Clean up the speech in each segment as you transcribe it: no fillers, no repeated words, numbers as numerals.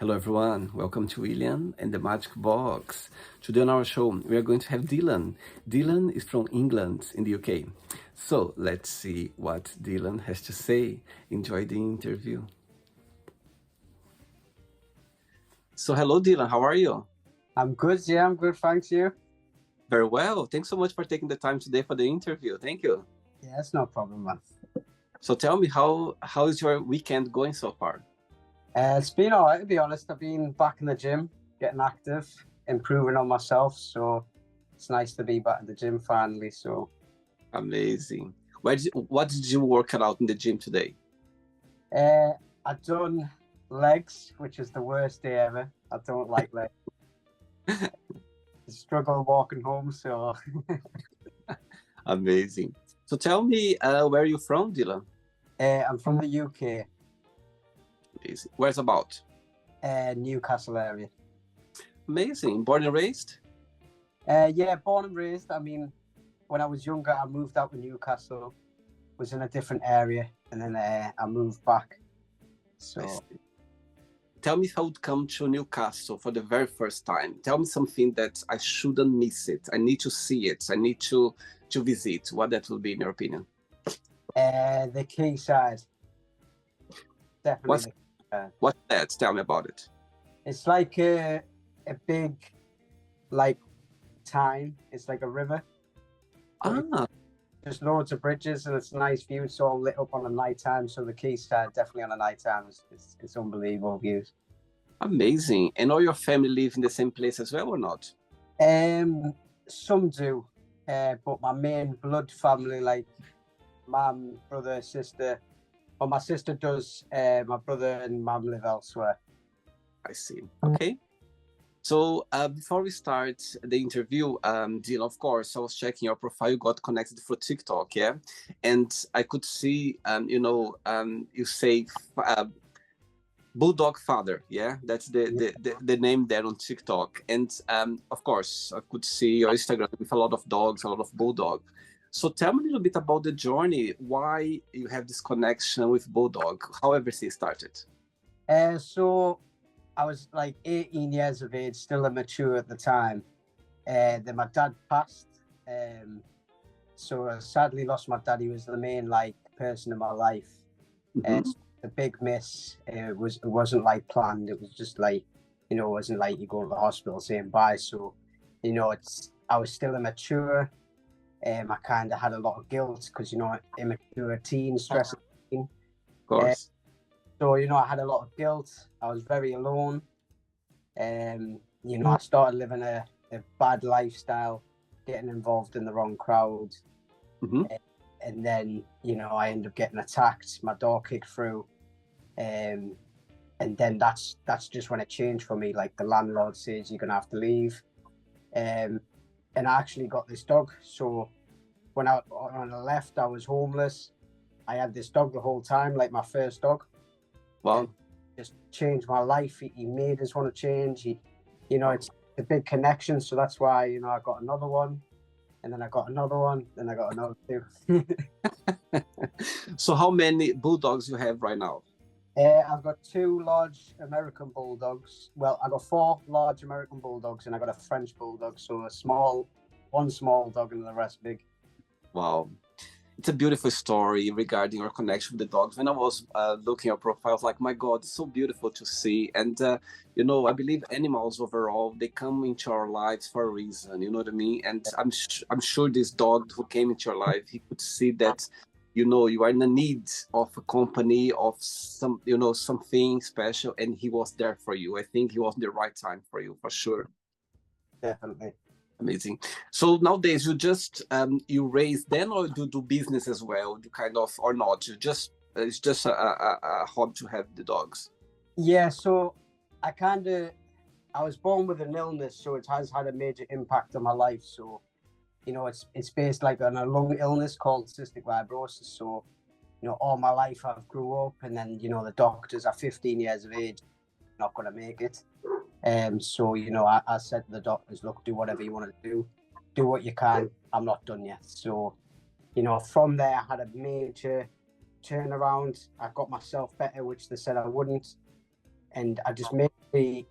Hello, everyone. Welcome to William and the Magic Box. Today on our show, we are going to have Dylan. Dylan is from England in the UK. So let's see what Dylan has to say. Enjoy the interview. So, hello, Dylan. How are you? I'm good, yeah, I'm good, thanks you. Very well. Thanks so much for taking the time today for the interview. Thank you. Yeah, it's no problem, man. So, tell me, how is your weekend going so far? It's been all right, to be honest. I've been back in the gym, getting active, improving on myself. So it's nice to be back at the gym finally. So Amazing. What did you work out in the gym today? I've done legs, which is the worst day ever. I don't like legs. I struggle walking home, so Amazing. So tell me, where are you from, Dylan? I'm from the UK, Amazing. Where's about? Newcastle area. Amazing. Born and raised? Yeah, born and raised. I mean, when I was younger, I moved out to Newcastle, was in a different area, and then I moved back. So Tell me how it come to Newcastle for the very first time. Tell me something that I shouldn't miss it. I need to see it. I need to visit. What that will be in your opinion? the quayside, definitely. What's that? Tell me about it. It's like a big, like, Tyne. It's like a river. Ah, There's loads of bridges and it's a nice view. It's all lit up on the night time. So the quayside, definitely on the night time, it's unbelievable views. amazing. And all your family live in the same place as well or not? Some do, but my main blood family, like mum, brother, sister. Well, my sister does. My brother and mum live elsewhere. I see. Okay. So before we start the interview, Dylan, of course, I was checking your profile. You got connected through TikTok, yeah, and I could see, you say Bulldog Father, yeah, that's the name there on TikTok, and of course, I could see your Instagram with a lot of dogs, a lot of bulldog. So tell me a little bit about the journey. Why you have this connection with bulldog? How everything started? So I was like 18 years of age, still immature at the time. Then my dad passed. So I sadly lost my dad. He was the main like person in my life. Mhm. The big miss. It wasn't like planned. It was just like, it wasn't like you go to the hospital saying bye. So, I was still immature. I kind of had a lot of guilt because, immature teen, stressing teen. Of course. So, I had a lot of guilt. I was very alone. I started living a bad lifestyle, getting involved in the wrong crowd. Mhm. And then, I ended up getting attacked. My door kicked through. And then that's just when it changed for me. Like the landlord says, you're going to have to leave. And I actually got this dog. So when I left, I was homeless. I had this dog the whole time, like my first dog. Wow. Just changed my life. He made us want to change. It's a big connection. So that's why, I got another one. And then I got another one. Then I got another two. So how many bulldogs you have right now? I've got 2 large American bulldogs. Well, I got 4 large American bulldogs and I got a French bulldog. So one small dog and the rest big. Wow. It's a beautiful story regarding your connection with the dogs. When I was looking at your profile, I was like, my God, it's so beautiful to see. And, I believe animals overall, they come into our lives for a reason, you know what I mean? And I'm sure this dog who came into your life, he could see that, you are in the need of a company, of something special, and he was there for you. I think he was in the right time for you, for sure. Definitely. Amazing. So nowadays you just you raise them or do business as well? You kind of or not? You just it's just a hobby to have the dogs. Yeah, so I was born with an illness, so it has had a major impact on my life. So, it's based like on a lung illness called cystic fibrosis. So, all my life I've grew up and then, the doctors are 15 years of age, not going to make it. So, I said to the doctors, look, do whatever you want to do what you can. I'm not done yet. So, from there, I had a major turnaround. I got myself better, which they said I wouldn't. and I just mainly,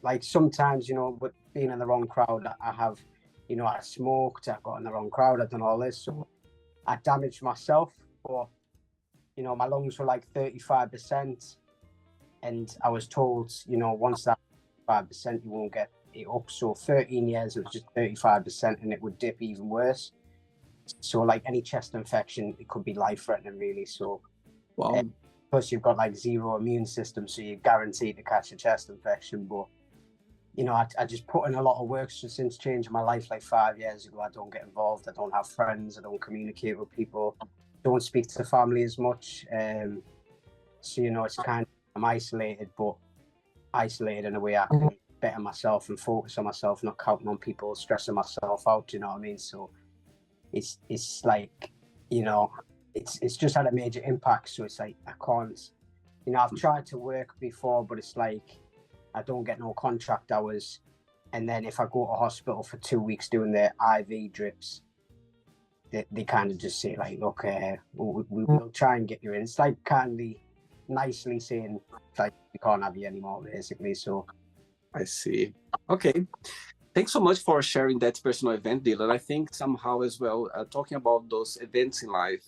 like sometimes, with being in the wrong crowd, I have, I smoked, I got in the wrong crowd, I've done all this, so I damaged myself. But my lungs were like 35%, and I was told, once that 5%, you won't get it up. So 13 years, it was just 35%, and it would dip even worse. So like any chest infection, it could be life-threatening, really. So, Wow. plus you've got like zero immune system, so you're guaranteed to catch a chest infection. But I just put in a lot of work since changing my life like 5 years ago. I don't get involved. I don't have friends. I don't communicate with people. Don't speak to the family as much. So it's kind of, I'm isolated, but isolated in a way I can better myself and focus on myself, not counting on people, stressing myself out. You know what I mean? So it's like, it's just had a major impact. So it's like I can't, I've tried to work before, but it's like I don't get no contract hours. And then if I go to hospital for 2 weeks doing their IV drips, they kind of just say like, look, we'll try and get you in. It's like kind of nicely saying like we can't have you anymore, basically. So I see. Okay. Thanks so much for sharing that personal event, Dylan. I think somehow as well, talking about those events in life,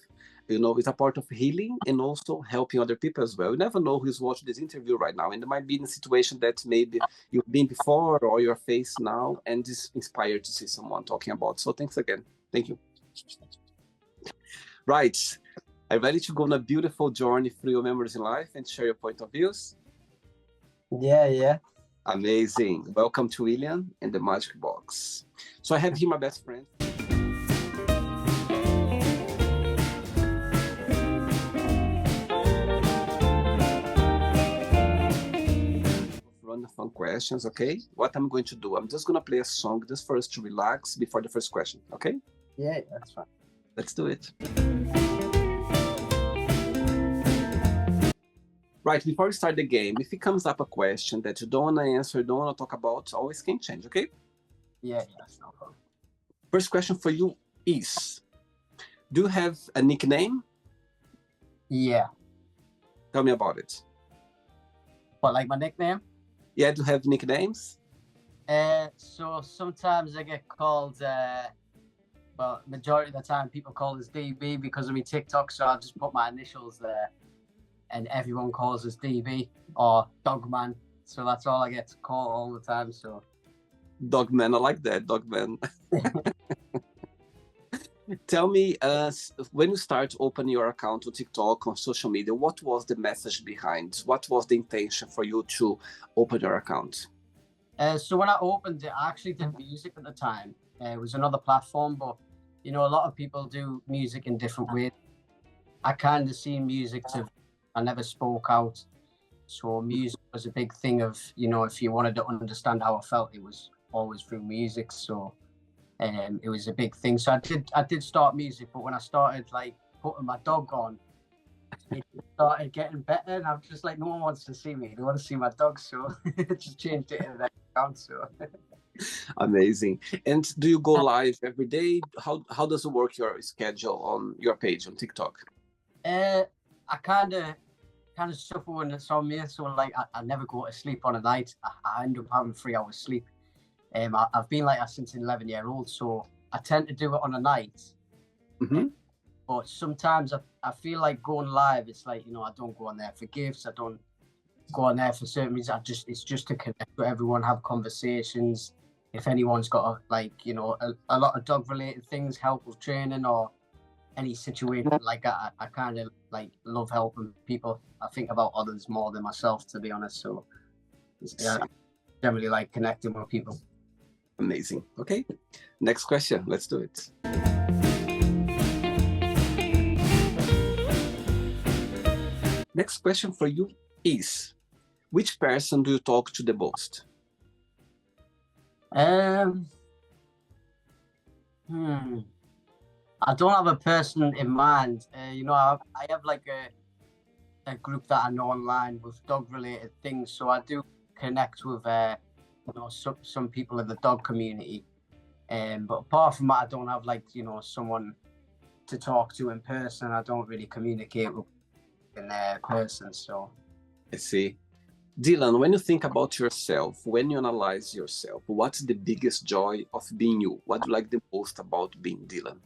it's a part of healing and also helping other people as well. You never know who's watching this interview right now, and they might be in a situation that maybe you've been before or you're faced now, and is inspired to see someone talking about. So thanks again. Thank you. Right. Are you ready to go on a beautiful journey through your memories in life and share your point of views? Yeah. Amazing. Welcome to William and the Magic Box. So I have here my best friend. Run fun questions, okay? What I'm going to do, I'm just going to play a song just for us to relax before the first question, okay? Yeah, that's fine. Let's do it. Right, before we start the game, if it comes up a question that you don't want to answer, don't want to talk about, always can change, okay? Yeah, that's no problem. First question for you is, do you have a nickname? Yeah. Tell me about it. What, like my nickname? Yeah, do you have nicknames? So sometimes I get called, well, majority of the time people call us DB because of my TikTok, so I just put my initials there, and everyone calls us DB or Dogman. So that's all I get to call all the time. So Dogman, I like that, Dogman. Tell me, when you start opening your account on TikTok, on social media, what was the message behind? What was the intention for you to open your account? So when I opened it, I actually did music at the time. It was another platform, but a lot of people do music in different ways. I kind of see music I never spoke out. So music was a big thing of, if you wanted to understand how I felt, it was always through music. So it was a big thing. So I did start music, but when I started like putting my dog on, it started getting better, and I'm just like, no one wants to see me. They want to see my dog, so just changed it in that account. So amazing. And do you go live every day? How does it work your schedule on your page on TikTok? I kind of suffer when it's on me. So like I never go to sleep on a night. I end up having 3 hours sleep. I've been like that since 11-year-old, so I tend to do it on a night. Mm-hmm. But sometimes I feel like going live, it's like, I don't go on there for gifts. I don't go on there for certain reasons. It's just to connect with everyone, have conversations. If anyone's got a lot of dog related things, help with training or any situation like that, I kind of like love helping people. I think about others more than myself, to be honest. So I generally like connecting with people. Amazing. Okay. Next question. Let's do it. Next question for you is, which person do you talk to the most? I don't have a person in mind. I have like a group that I know online with dog related things. So I do connect with some people in the dog community. But apart from that, I don't have like someone to talk to in person. I don't really communicate with in person. So I see. Dylan, when you think about yourself, when you analyze yourself, what's the biggest joy of being you? What do you like the most about being Dylan?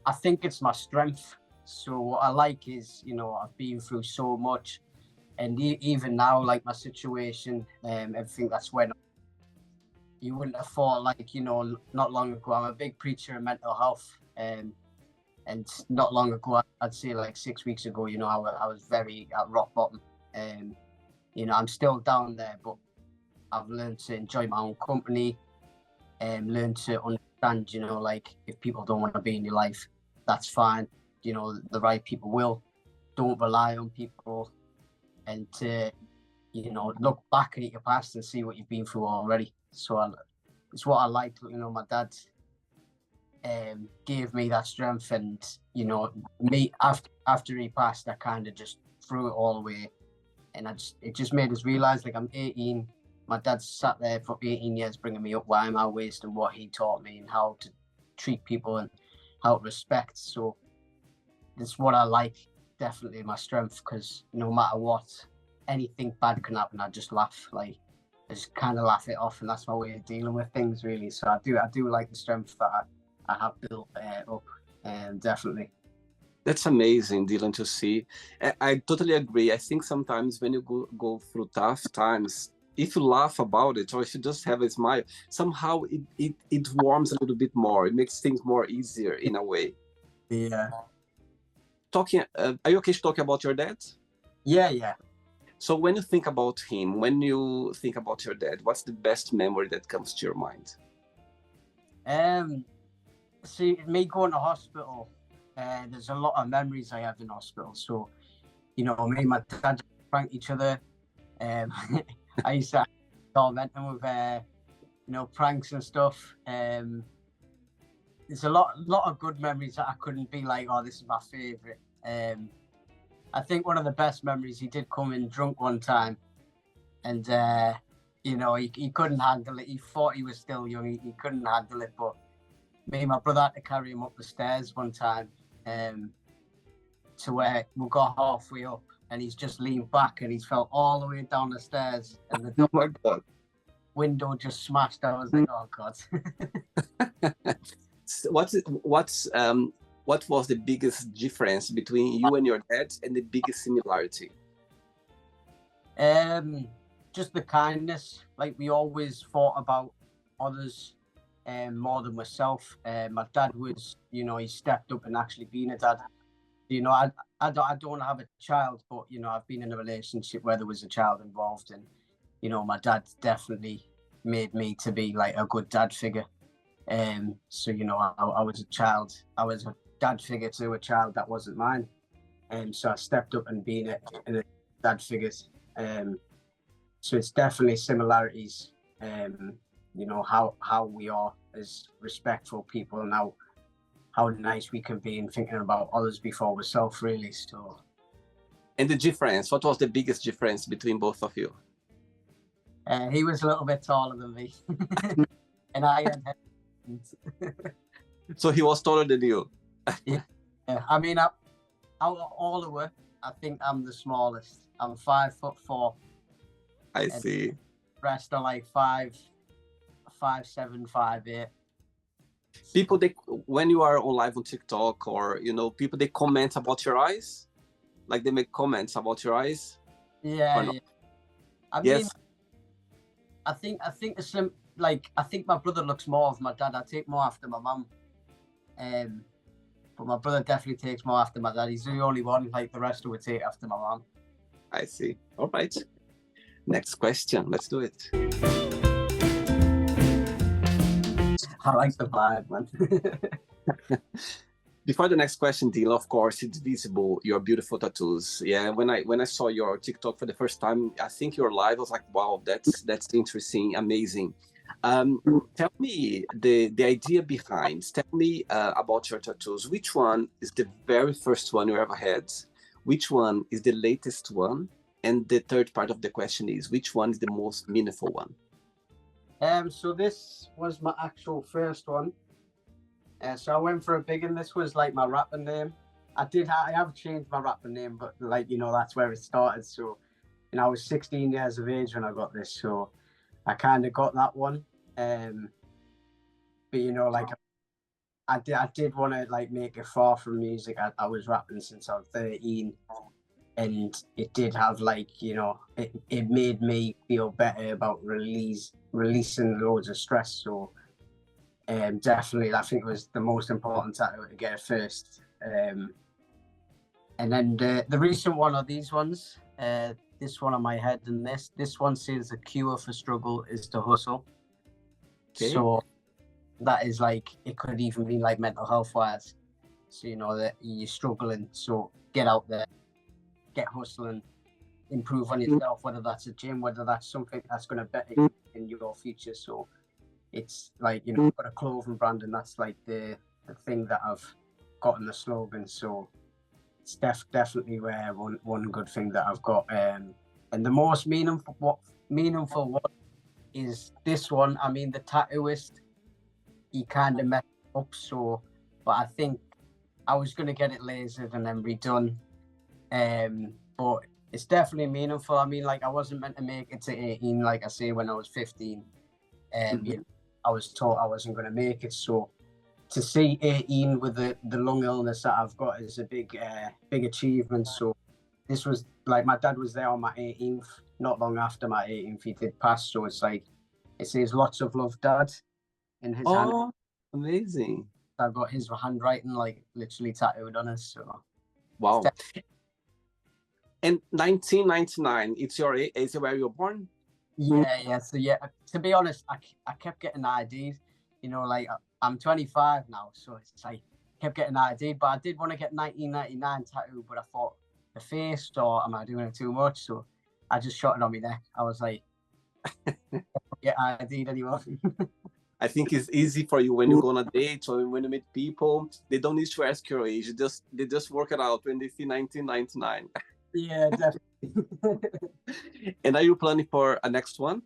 I think it's my strength. So what I like is, I've been through so much, and even now, like my situation, everything that's went on, you wouldn't have thought, like, not long ago, I'm a big preacher in mental health, and not long ago, I'd say like 6 weeks ago, I was very at rock bottom. I'm still down there, but I've learned to enjoy my own company and learn to understand, like if people don't want to be in your life, that's fine. The right people will. Don't rely on people, and to, look back at your past and see what you've been through already. So it's what I like. My dad gave me that strength, and me after he passed, I kind of just threw it all away, and it just made us realize, like, I'm 18. My dad sat there for 18 years bringing me up. Why am I wasting what he taught me and how to treat people and how to respect? So it's what I like, definitely my strength, because no matter what, anything bad can happen, I just laugh. Like, I just kind of laugh it off, and that's my way of dealing with things, really. So I do like the strength that I have built up, definitely. That's amazing, Dylan, to see. I totally agree. I think sometimes when you go through tough times, if you laugh about it or if you just have a smile, somehow it warms a little bit more. It makes things more easier in a way. Yeah. Are you okay to talk about your dad? Yeah. So when you think about him, when you think about your dad, what's the best memory that comes to your mind? See, me going to hospital, there's a lot of memories I have in hospital. So, me and my dad prank each other. I used to torment him with, pranks and stuff. There's a lot of good memories that I couldn't be like, oh, this is my favorite. I think one of the best memories, he did come in drunk one time, and he couldn't handle it. He thought he was still young. He couldn't handle it, but me and my brother had to carry him up the stairs one time, to where we got halfway up, and he's just leaned back and he's fell all the way down the stairs, and the Oh my God. window just smashed. I was like, oh God. What was the biggest difference between you and your dad, and the biggest similarity? Just the kindness. Like, we always thought about others more than myself. My dad was, he stepped up and actually being a dad. I don't have a child, but I've been in a relationship where there was a child involved, and my dad definitely made me to be like a good dad figure. So I was a child. I was a dad figure to a child that wasn't mine, so I stepped up and being a dad figures. So it's definitely similarities. How we are as respectful people, and how nice we can be in thinking about others before ourselves, really. So. And the difference, what was the biggest difference between both of you? He was a little bit taller than me, and I had So he was taller than you? Yeah. I mean, out of all of us, I think I'm the smallest. I'm 5'4". I see. Rest are like 5'7", 5'8". People, when you are on live on TikTok, or people, they comment about your eyes, like they make comments about your eyes. Yeah. I yes. mean, I think I think my brother looks more of my dad. I take more after my mum, but my brother definitely takes more after my dad. He's the only one. Like, the rest would take after my mum. I see. All right. Next question. Let's do it. I like the vibe, man. Before the next question, Dylan, of course, it's visible, your beautiful tattoos. Yeah, when I saw your TikTok for the first time, I think your live, I was like, wow, that's interesting, amazing. Tell me the idea behind. Tell me about your tattoos. Which one is the very first one you ever had? Which one is the latest one? And the third part of the question is, which one is the most meaningful one? So this was my actual first one. So I went for a big one. This was like my rapper name. I have changed my rapper name, but that's where it started. So and I was 16 years of age when I got this, so I kind of got that one. But you know, like I did want to like make it far from music. I was rapping since I was 13, and it did have like, you know, it made me feel better about releasing loads of stress. So definitely, I think it was the most important tattoo to get it first. And then the recent one are these ones. This one on my head, and this one says the cure for struggle is to hustle. Okay. So that is like, it could even be like mental health wise. So you know that you're struggling, so get out there, get hustling, improve on yourself, whether that's a gym, whether that's something that's going to better you in your future. So it's like, you know, I've got a clothing brand, and that's like the thing that I've gotten the slogan. So it's definitely one good thing that I've got. And the most meaningful one is this one. I mean, the tattooist, he kind of messed up, so, but I think I was going to get it lasered and then redone. But it's definitely meaningful. I mean, like, I wasn't meant to make it to 18, like I say, when I was 15. You know, I was taught I wasn't going to make it. So to see 18 with the lung illness that I've got is a big achievement. So this was like, my dad was there on my 18th, not long after my 18th, he did pass. So it's like, it says lots of love, Dad, in his hand. Oh, amazing. I've got his handwriting like literally tattooed on us. So wow. And 1999, it's your age, is it where you were born? Yeah. So yeah, to be honest, I kept getting ID'd. You know, like I'm 25 now, so it's like kept getting ID'd. But I did want to get 1999 tattooed, but I thought the face, or am I doing it too much? So I just shot it on my neck. I was like, get ID'd anymore. I think it's easy for you when you go on a date or when you meet people. They don't need to ask your age. They just work it out when they see 1999. Yeah, definitely. And are you planning for a next one?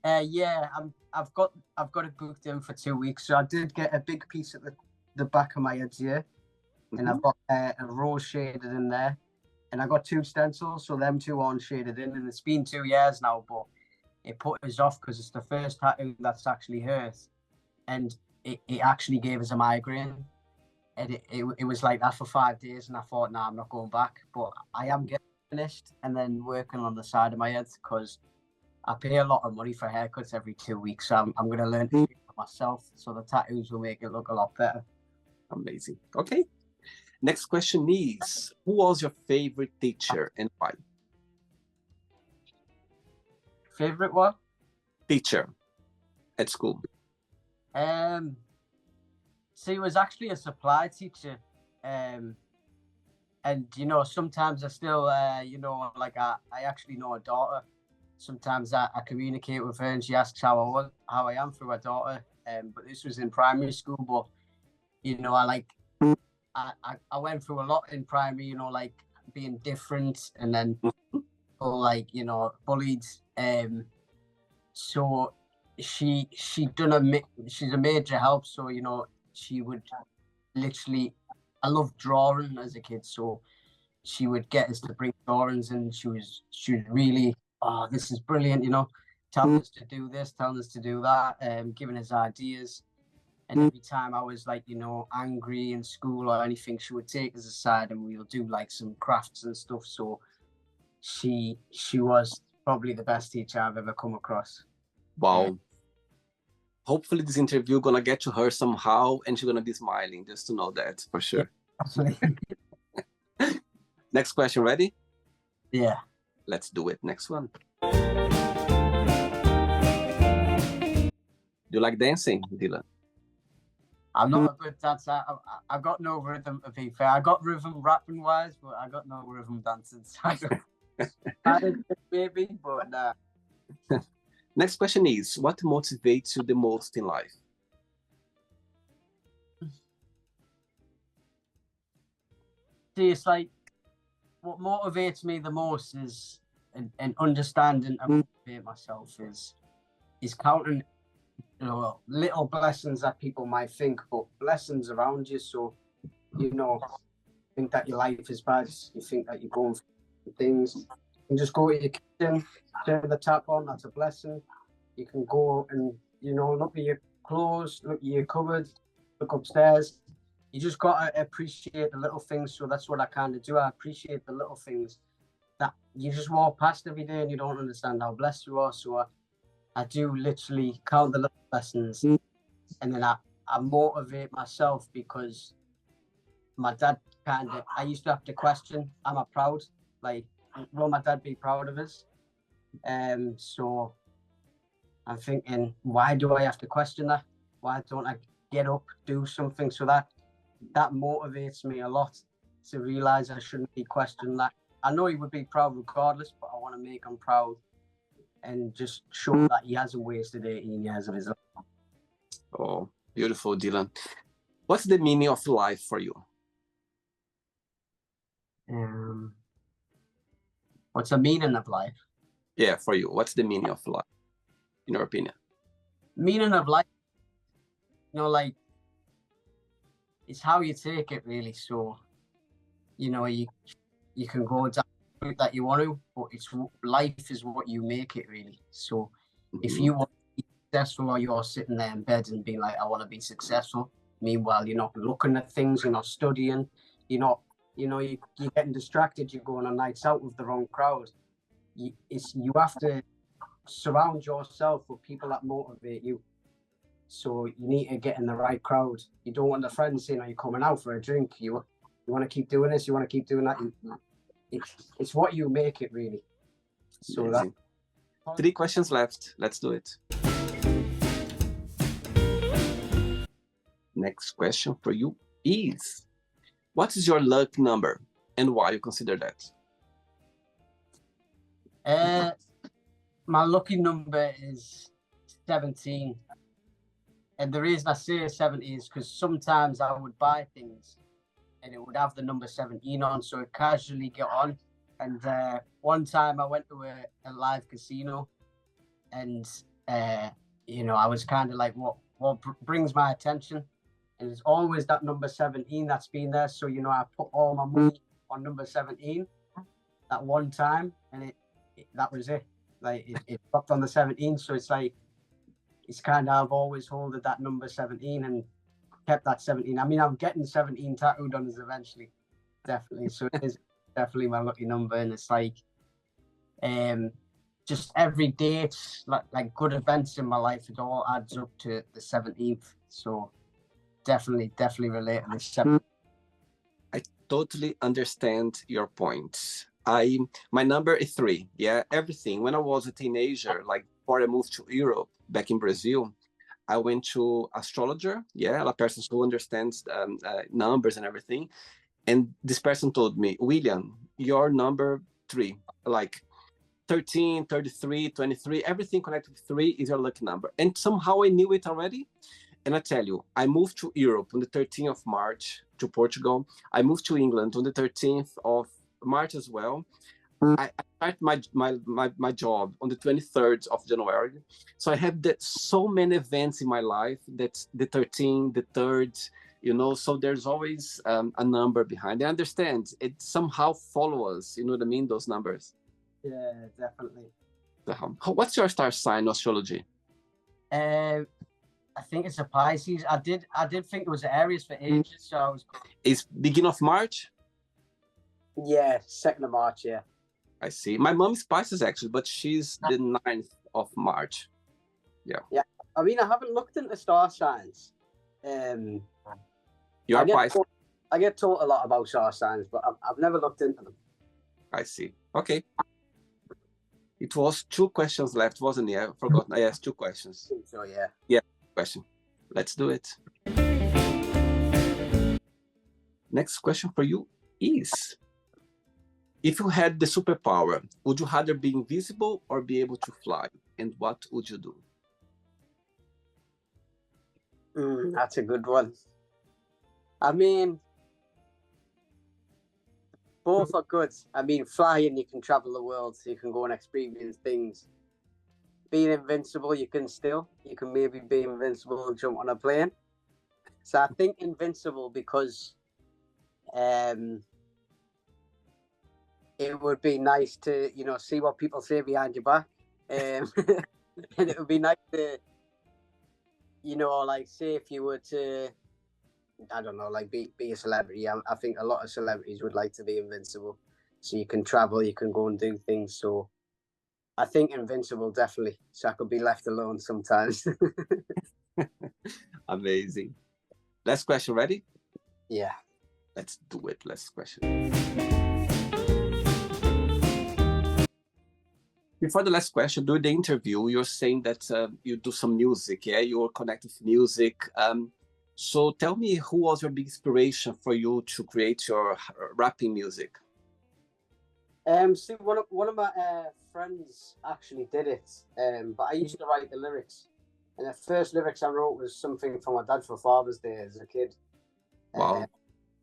Yeah, I've got it booked in for 2 weeks. So I did get a big piece at the back of my head here, and I've got a rose shaded in there, and I got 2 stencils, so them 2 aren't shaded in, and it's been 2 years now, but it put us off because it's the first tattoo that's actually hurt, and it actually gave us a migraine, and it was like that for 5 days, and I thought, nah, I'm not going back, but I am getting finished and then working on the side of my head, because I pay a lot of money for haircuts every 2 weeks, so I'm going to learn to do it for myself, so the tattoos will make it look a lot better. Amazing. Okay. Next question is, who was your favorite teacher and why? Favorite what? Teacher at school. So he was actually a supply teacher, and you know, sometimes I still you know, like I actually know a daughter. Sometimes I communicate with her, and she asks how I am through her daughter. But this was in primary school. But you know, I went through a lot in primary. You know, like being different, and then like, you know, bullied. So she's a major help. So you know, she would literally, I loved drawing as a kid, so she would get us to bring drawings, and she was really, oh, this is brilliant, you know, telling us to do this, telling us to do that, giving us ideas. And every time I was like, you know, angry in school or anything, she would take us aside and we would do like some crafts and stuff. So she was probably the best teacher I've ever come across. Wow. Hopefully this interview gonna get to her somehow, and she's gonna be smiling, just to know that for sure. Yeah, Next question, ready? Yeah. Let's do it. Next one. Do you like dancing, Dylan? I'm not a good dancer. I got no rhythm, to be fair. I got rhythm rapping wise, but I got no rhythm dancing. So I don't maybe, but nah. Next question is, what motivates you the most in life? See, it's like, what motivates me the most is, and understanding and motivate myself is counting, you know, little blessings that people might think, but blessings around you. So, you know, think that your life is bad, you think that you're going through things, You can just go to your kitchen, turn the tap on, that's a blessing. You can go and, look at your clothes, look at your cupboard, look upstairs. You just got to appreciate the little things. So that's what I kind of do. I appreciate the little things that you just walk past every day and you don't understand how blessed you are. So I do literally count the little blessings, and then I motivate myself because my dad I used to have to question, am I proud? Like, will my dad be proud of us? So I'm thinking, why do I have to question that? Why don't I get up, do something? So that motivates me a lot to realize I shouldn't be questioning that. I know he would be proud regardless, but I want to make him proud and just show that he hasn't wasted 18 years of his life. Oh, beautiful, Dylan. What's the meaning of life for you? What's the meaning of life? Yeah, for you. What's the meaning of life, in your opinion? Meaning of life, like, it's how you take it, really. So, you can go down the route that you want to, but life is what you make it, really. So if you want to be successful, or you're sitting there in bed and being like, I want to be successful, meanwhile you're not looking at things, you're not studying, you're getting distracted, you're going on nights out with the wrong crowd. You have to surround yourself with people that motivate you. So you need to get in the right crowd. You don't want the friends saying, are you coming out for a drink? You want to keep doing this, you want to keep doing that. It's what you make it, really. So that... 3 questions left. Let's do it. Next question for you is, what is your luck number and why you consider that? My lucky number is 17. And the reason I say 17 is because sometimes I would buy things and it would have the number 17 on, so it casually get on. And one time I went to a live casino, and I was kind of like, what brings my attention? And it's always that number 17 that's been there. So I put all my money on number 17 that one time, and that was it. Like it dropped on the 17. So it's like, it's kind of, I've always holded that number 17 and kept that 17. I mean, I'm getting 17 tattooed on us eventually, definitely. So it is definitely my lucky number. And it's like, just every day, it's like good events in my life, it all adds up to the 17th. So definitely relate to the 17th. I totally understand your point. My number is 3. Yeah, everything. When I was a teenager, like before I moved to Europe, back in Brazil, I went to astrologer. Yeah, a person who understands numbers and everything. And this person told me, William, your number 3, like 13, 33, 23, everything connected with 3 is your lucky number. And somehow I knew it already. And I tell you, I moved to Europe on the 13th of March to Portugal. I moved to England on the 13th of March as well. I started my job on the 23rd of January. So I have so many events in my life that the 13th, the 3rd, so there's always a number behind. I understand it somehow follows us, you know what I mean, those numbers. Yeah, definitely. What's your star sign, astrology? I think it's a Pisces. I did think it was Aries for ages, so I was... It's beginning of March? Yeah, 2nd of March, yeah. I see. My mom is Pisces, actually, but she's the 9th of March. Yeah. Yeah. I mean, I haven't looked into star signs. You are Pisces? I get taught a lot about star signs, but I've never looked into them. I see. Okay. It was 2 questions left, wasn't it? I forgot. I asked 2 questions. So, yeah. Yeah, question. Let's do it. Next question for you is, if you had the superpower, would you rather be invisible or be able to fly? And what would you do? That's a good one. I mean, both are good. I mean, flying, you can travel the world, so you can go and experience things. Being invincible, you can maybe be invincible and jump on a plane. So I think invincible because it would be nice to, you know, see what people say behind your back. And it would be nice to, you know, like say if you were to, I don't know, like be a celebrity. I think a lot of celebrities would like to be invincible. So you can travel, you can go and do things. So I think invincible, definitely. So I could be left alone sometimes. Amazing. Last question, ready? Yeah. Let's do it. Last question. Before the last question, during the interview, you're saying that you do some music, yeah? You're connected with music. So tell me, who was your big inspiration for you to create your rapping music? See, one of my friends actually did it, but I used to write the lyrics. And the first lyrics I wrote was something for my dad for Father's Day as a kid. Wow.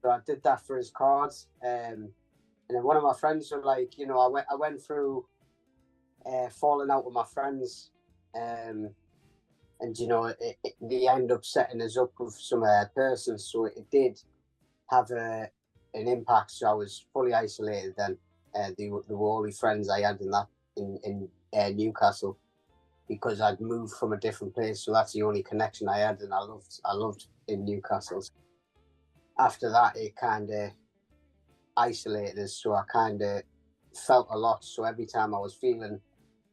So I did that for his cards. And then one of my friends were like, you know, I went through falling out with my friends, and you know, they end up setting us up with some persons. So it did have an impact. So I was fully isolated then. They were only friends I had in Newcastle, because I'd moved from a different place. So that's the only connection I had, and I loved in Newcastle. After that, it kind of isolated us. So I kind of felt a lot. So every time I was feeling,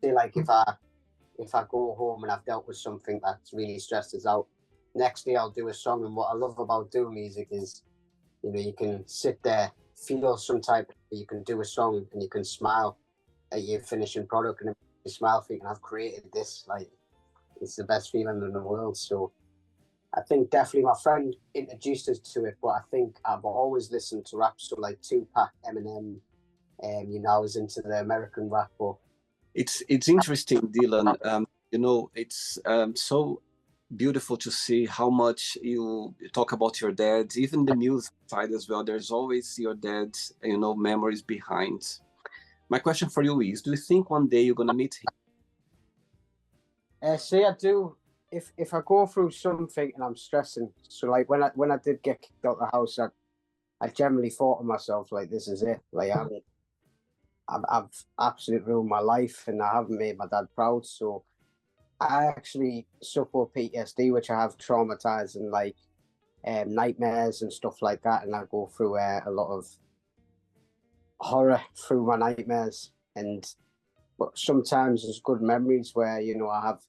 say like if I go home and I've dealt with something that's really stressed us out, next day I'll do a song. And what I love about doing music is, you know, you can sit there, feel some type, you can do a song and you can smile at your finishing product, and you smile thinking, I've created this. Like, it's the best feeling in the world. So I think definitely my friend introduced us to it, but I think I've always listened to rap, so like Tupac, Eminem, and you know, I was into the American rap. But it's interesting, Dylan. You know, it's so beautiful to see how much you talk about your dad, even the music side as well. There's always your dad's, you know, memories behind. My question for you is, do you think one day you're gonna meet him? see, I do. If I go through something and I'm stressing, so like when I did get kicked out of the house, I generally thought to myself, like, this is it. Like I've absolutely ruined my life and I haven't made my dad proud. So I actually suffer PTSD, which I have traumatized and like nightmares and stuff like that. And I go through a lot of horror through my nightmares. But sometimes there's good memories where, you know, I have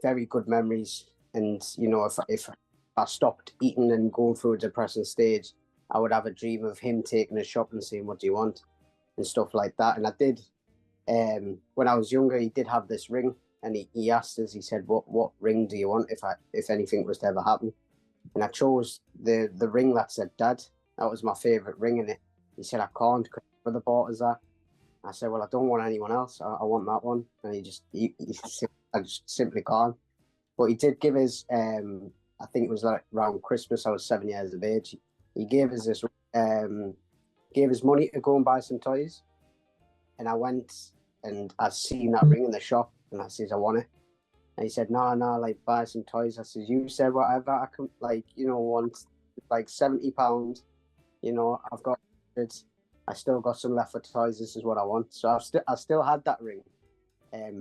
very good memories. And, you know, if I stopped eating and going through a depressing stage, I would have a dream of him taking us shopping and saying, what do you want? And stuff like that. And I did, when I was younger, he did have this ring, and he asked us, he said, what ring do you want if anything was to ever happen? And I chose the ring that said Dad. That was my favourite ring in it. He said, I can't, because my brother bought us that. I said, well, I don't want anyone else. I want that one. And I just simply can't. But he did give us, I think it was like around Christmas, I was 7 years of age. He gave us this, gave us money to go and buy some toys. And I went and I seen that ring in the shop, and I says, I want it. And he said, no, like, buy some toys. I says, you said whatever. I can, like, you know, want like £70. You know, I've got it. I still got some left for toys. This is what I want. So I still had that ring.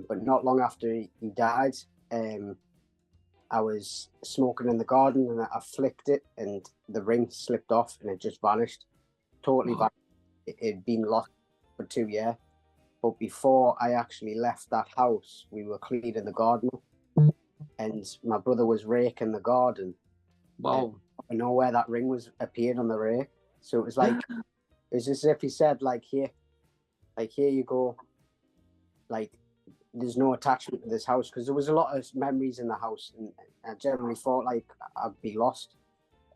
But not long after he died, I was smoking in the garden and I flicked it, and the ring slipped off and it just vanished. Totally vanished. It'd been lost for 2 years. But before I actually left that house, we were cleaning the garden, and my brother was raking the garden. Wow. I know where that ring was appeared on the rake. So it was like, it was as if he said, like, here you go. Like, there's no attachment to this house, because there was a lot of memories in the house, and I generally thought like I'd be lost.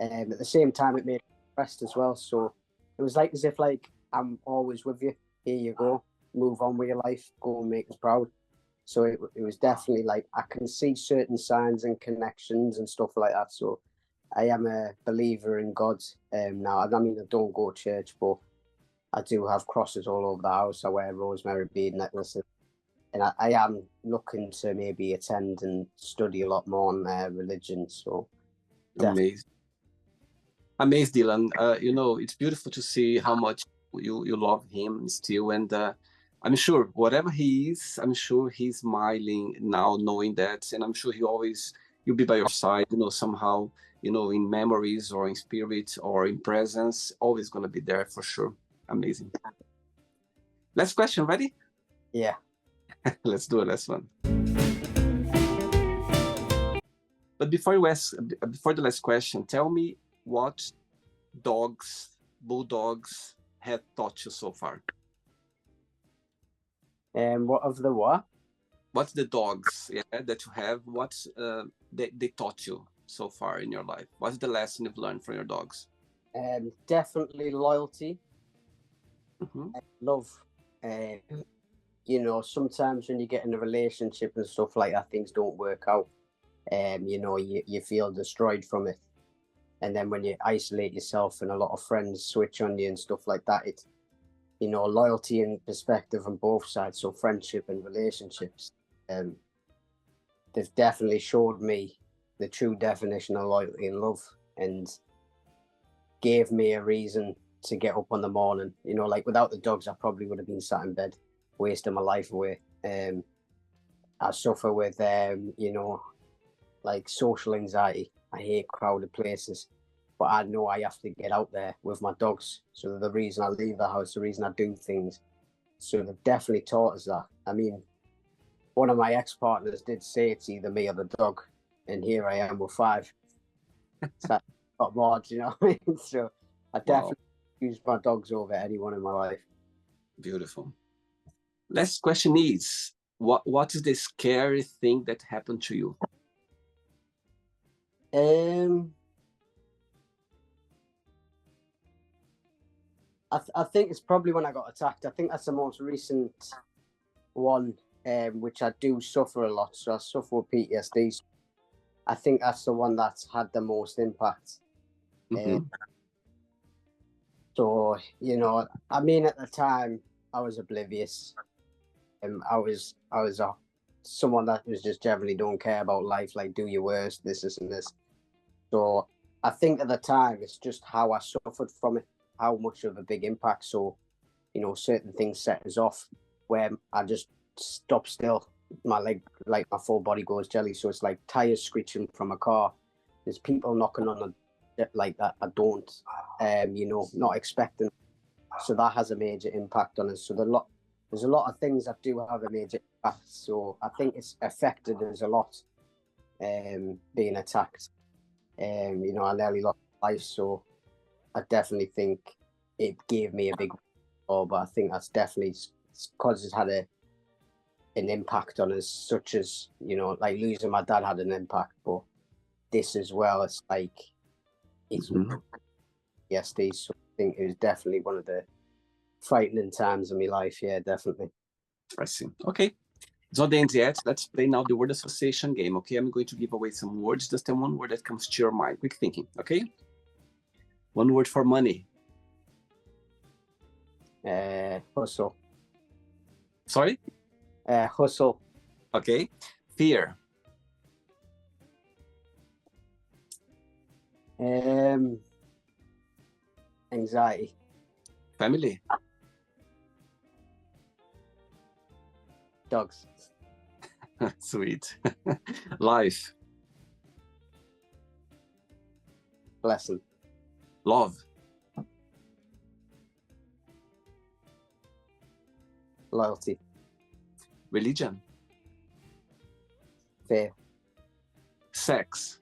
At the same time, it made me depressed as well. So it was like as if like, I'm always with you. Here you go. Move on with your life. Go and make us proud. So it was definitely like, I can see certain signs and connections and stuff like that. So I am a believer in God now. I mean, I don't go to church, but I do have crosses all over the house. I wear rosemary bead necklaces. And I am looking to maybe attend and study a lot more on religion. So amazing. Amazing, Dylan. You know, it's beautiful to see how much you love him still, and I'm sure whatever he is, I'm sure he's smiling now knowing that, and I'm sure he'll be by your side, somehow, in memories or in spirit or in presence, always gonna be there for sure. Amazing. Last question, ready? Yeah. Let's do a last one. But before the last question, tell me what bulldogs have taught you so far. What of the what? What's the dogs that you have? What they taught you so far in your life? What's the lesson you've learned from your dogs? Definitely loyalty. Mm-hmm. Love. Sometimes when you get in a relationship and stuff like that, things don't work out. You feel destroyed from it. And then when you isolate yourself and a lot of friends switch on you and stuff like that, it's, loyalty and perspective on both sides. So friendship and relationships, they've definitely showed me the true definition of loyalty and love, and gave me a reason to get up in the morning. Like without the dogs, I probably would have been sat in bed, wasting my life away. I suffer with, like social anxiety. I hate crowded places, but I know I have to get out there with my dogs. So the reason I leave the house, the reason I do things. So they've definitely taught us that. I mean, one of my ex-partners did say it's either me or the dog, and here I am with 5. So that's got more, you know what I mean? So I definitely use my dogs over anyone in my life. Beautiful. Last question is, what is the scary thing that happened to you? I think it's probably when I got attacked. I think that's the most recent one, which I do suffer a lot. So I suffer with PTSD. So I think that's the one that's had the most impact. Mm-hmm. So, I mean, at the time, I was oblivious. I was someone that was just generally don't care about life, like do your worst, this and this. So I think at the time, it's just how I suffered from it, how much of a big impact. So, certain things set us off where I just stop still. My leg, like my full body goes jelly. So it's like tires screeching from a car. There's people knocking on the like that. I don't, not expecting. So that has a major impact on us. So there's a lot of things that do have a major impact. So I think it's affected us a lot, being attacked. I nearly lost life. So I definitely think it gave me a big role, but I think that's definitely because it's had an impact on us, such as, like losing my dad had an impact, but this as well, it's like, it's PTSD. So I think it was definitely one of the frightening times of my life. Yeah, definitely. I see. Okay. It's not the end yet. Let's play now the word association game, okay? I'm going to give away some words, just one word that comes to your mind. Quick thinking, okay? One word for money. Hustle. Sorry? Hustle. Okay. Fear. Anxiety. Family. Dogs. Sweet. Life. Blessing. Love. Loyalty. Religion. Fear. Sex.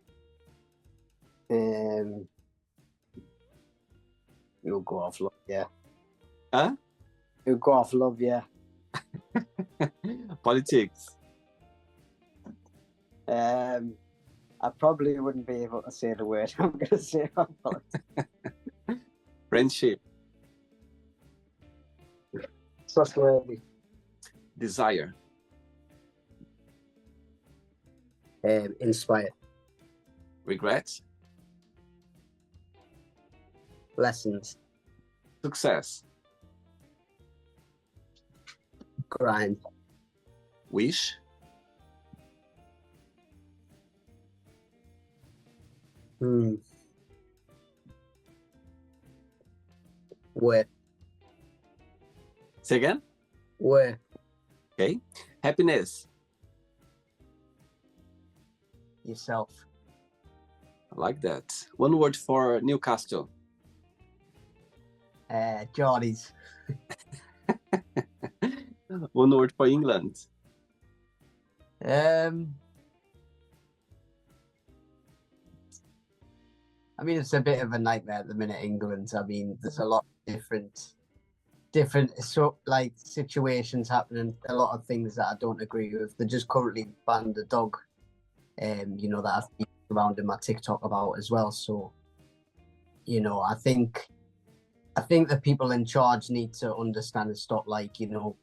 You'll go off love, yeah. Huh? You'll go off love, yeah. Politics. I probably wouldn't be able to say the word I'm going to say about politics. Friendship. Trustworthy. Desire. Inspire. Regret. Lessons. Success. Grind. Wish. Wait. Say again? Work. Okay. Happiness. Yourself. I like that. One word for Newcastle. Geordies. One word for England. I mean, it's a bit of a nightmare at the minute, England. I mean, there's a lot of different like situations happening. A lot of things that I don't agree with. They just currently banned a dog, you know, that I've been around in my TikTok about as well. So, you know, I think the people in charge need to understand and stop, like, you know,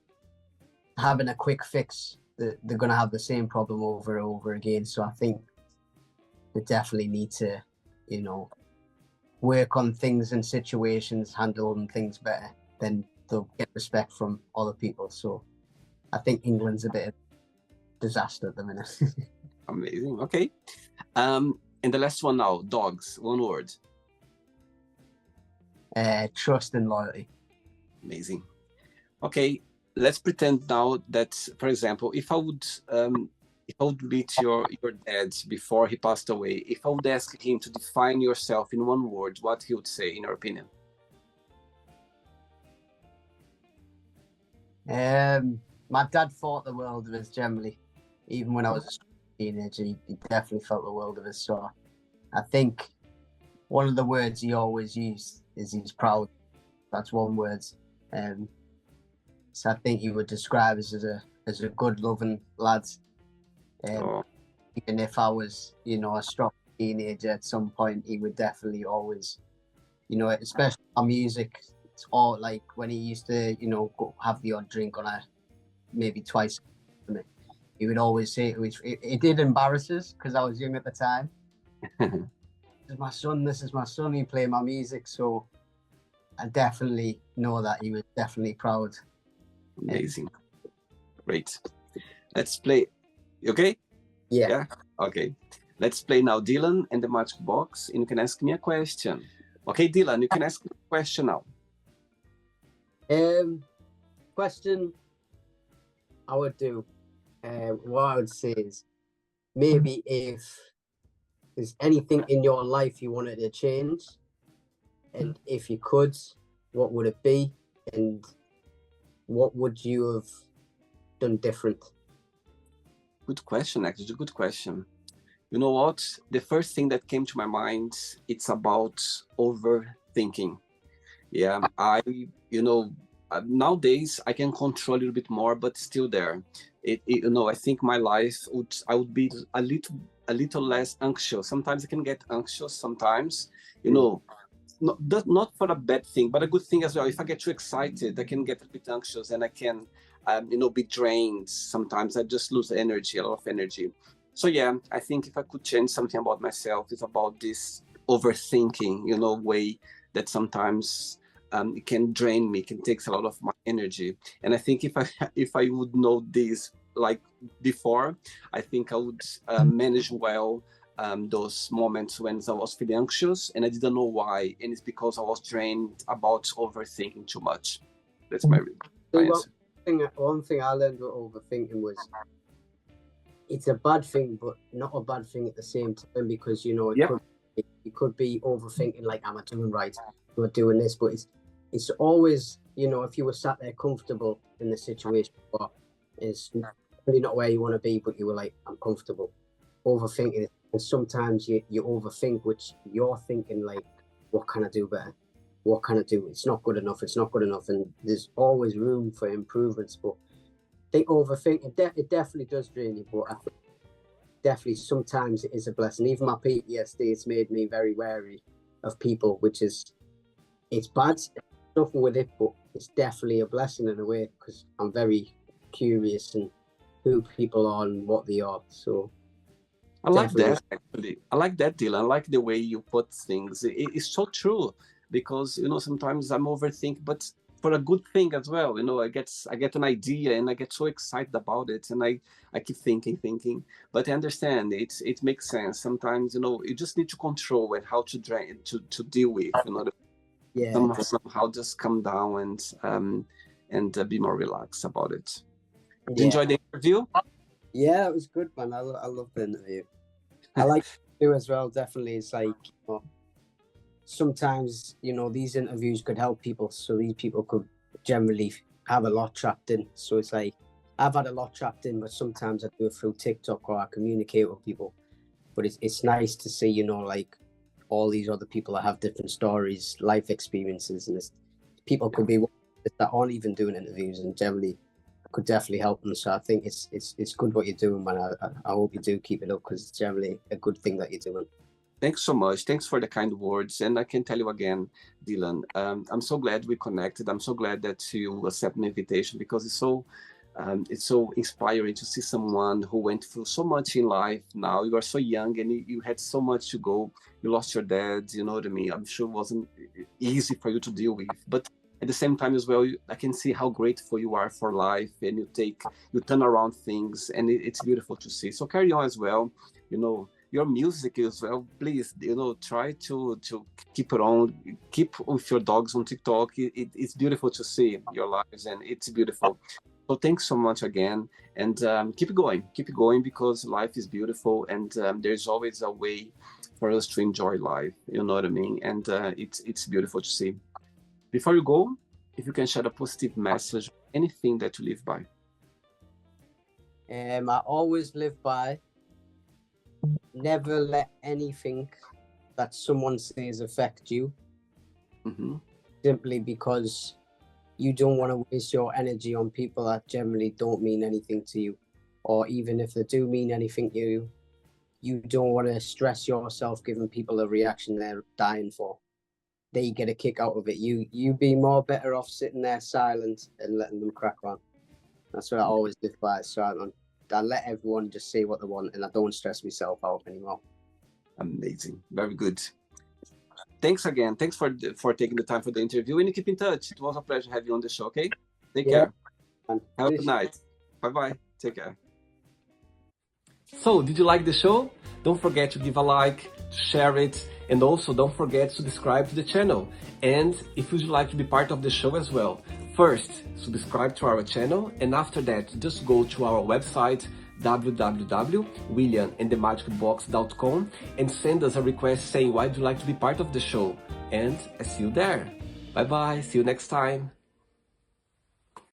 having a quick fix. They're going to have the same problem over and over again. So I think they definitely need to, you know, work on things and situations, handling things better, then they'll get respect from other people. So I think England's a bit of a disaster at the minute. Amazing. Okay. And the last one now, dogs. One word. Trust and loyalty. Amazing. Okay. Let's pretend now that, for example, if I would meet your dad before he passed away, if I would ask him to define yourself in one word, what he would say, in your opinion? My dad thought the world of us generally. Even when I was a teenager, he definitely felt the world of us. So I think one of the words he always used is he's proud. That's one word. So I think he would describe us as a good, loving lad. Even if I was, you know, a strong teenager at some point, he would definitely always, you know, especially our music. It's all like when he used to, you know, go have the odd drink on maybe twice. He would always say it did embarrass us because I was young at the time. This is my son, he played my music. So I definitely know that he was definitely proud. Amazing. Great. Let's play. You okay? Yeah. Okay. Let's play now Dylan and the Magic Box, and you can ask me a question. Okay, Dylan, you can ask me a question now. Question I would do, what I would say is, maybe if there's anything in your life you wanted to change, and if you could, what would it be, and what would you have done different? Good question, actually. Good question. You know what? The first thing that came to my mind, it's about overthinking. Yeah, nowadays I can control a little bit more, but still there. You know, I think my life I would be a little less anxious. Sometimes I can get anxious. Sometimes, you know, not for a bad thing, but a good thing as well. If I get too excited, I can get a bit anxious, and I can, be drained. Sometimes I just lose energy, a lot of energy. So yeah, I think if I could change something about myself, it's about this overthinking, you know, way that sometimes it can drain me, can take a lot of my energy. And I think if I would know this like before, I think I would manage well those moments when I was feeling anxious and I didn't know why, and it's because I was drained about overthinking too much. That's my answer. One thing I learned about overthinking was it's a bad thing, but not a bad thing at the same time, because, you know, it could be overthinking, like, am I doing right? Am I doing this? But it's always, you know, if you were sat there comfortable in the situation, but it's really not where you want to be, but you were like, I'm comfortable. Overthinking it, and sometimes you overthink, which you're thinking like, what can I do better? What can I do? It's not good enough. It's not good enough, and there's always room for improvements. But I think overthinking it definitely does drain you. But I think definitely sometimes it is a blessing. Even my PTSD, it's made me very wary of people, which is, it's bad stuff with it, but it's definitely a blessing in a way, because I'm very curious and who people are and what they are. So I like that, actually. I like that, Dylan. I like the way you put things. It's so true, because, you know, sometimes I'm overthinking, but for a good thing as well. You know, I get an idea and I get so excited about it, and I keep thinking. But I understand it makes sense. Sometimes, you know, you just need to control it, how to deal with, you know, yeah, somehow just come down and be more relaxed about it. Did you Yeah. enjoy the interview? Yeah, it was good, man. I love the interview. I like it too as well. Definitely, it's like, you know, sometimes, you know, these interviews could help people, so these people could generally have a lot trapped in. So it's like, I've had a lot trapped in, but sometimes I do it through TikTok or I communicate with people. But it's nice to see, you know, like all these other people that have different stories, life experiences, and people could be that aren't even doing interviews and generally could definitely help them. So I think it's good what you're doing, man. I hope you do keep it up because it's generally a good thing that you're doing. Thanks so much. Thanks for the kind words. And I can tell you again, Dylan, I'm so glad we connected. I'm so glad that you accept the invitation because it's so inspiring to see someone who went through so much in life. Now you are so young and you had so much to go. You lost your dad, you know what I mean? I'm sure it wasn't easy for you to deal with, but at the same time as well, I can see how grateful you are for life, and you turn around things, and it's beautiful to see. So carry on as well, you know, your music as well. Please, you know, try to keep it on, keep with your dogs on TikTok. It's beautiful to see your lives, and it's beautiful. So thanks so much again, and keep it going because life is beautiful, and there's always a way for us to enjoy life. You know what I mean? And it's beautiful to see. Before you go, if you can share a positive message, anything that you live by. I always live by never let anything that someone says affect you. Mm-hmm. Simply because you don't want to waste your energy on people that generally don't mean anything to you, or even if they do mean anything to you, you don't want to stress yourself giving people a reaction they're dying for. They get a kick out of it. You be more better off sitting there silent and letting them crack on. That's what I always live by. So I let everyone just say what they want, and I don't stress myself out anymore. Amazing, very good. Thanks again. Thanks for taking the time for the interview, and keep in touch. It was a pleasure having you on the show. Okay, take care. Have a good night. Bye bye. Take care. So, did you like the show? Don't forget to give a like, share it, and also don't forget to subscribe to the channel. And if you'd like to be part of the show as well, first, subscribe to our channel, and after that, just go to our website, www.williamandthemagicbox.com, and send us a request saying why you'd like to be part of the show. And I see you there. Bye bye, see you next time.